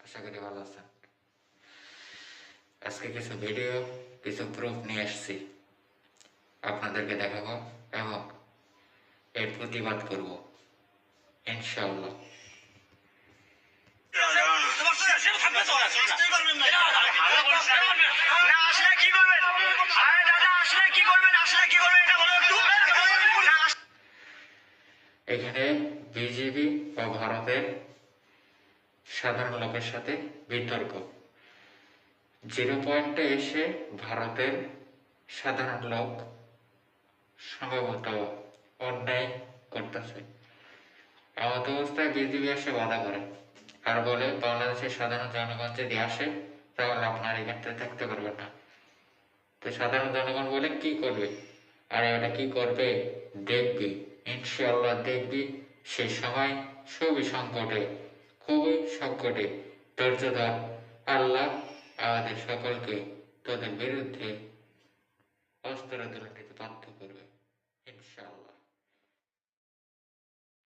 আশা করি ভালো আছেন। আজকে কিছু ভিডিও, কিছু প্রুফ নিয়ে আসছি, আপনাদেরকে দেখাবো এবং এর প্রতিবাদ করব ইনশাআল্লাহ। এখানে বিজেপি ও ভারতের সাধারণ লোকের সাথে বিতর্ক। 0 পয়েন্টে এসে ভারতের সাধারণ লোক সম্ভবত অন্যায় করতেছে। এমত অবস্থায় বিজেপি এসে বাধা করে আর বলে বাংলাদেশের সাধারণ জনগণ যদি আসে তাহলে আপনার এখানটায় থাকতে পারবেন না। তো সাধারণ জনগণ বলে কি করবে? আর এটা কি করবে দেখবি, ইনশাআল্লাহ দেখবি। সেই সময় খুবই সংকটে ধৈর্য ধর, আল্লাহ আমাদের সকলকে তোদের বিরুদ্ধে অস্ত্র তুলে নিতে বাধ্য করবে।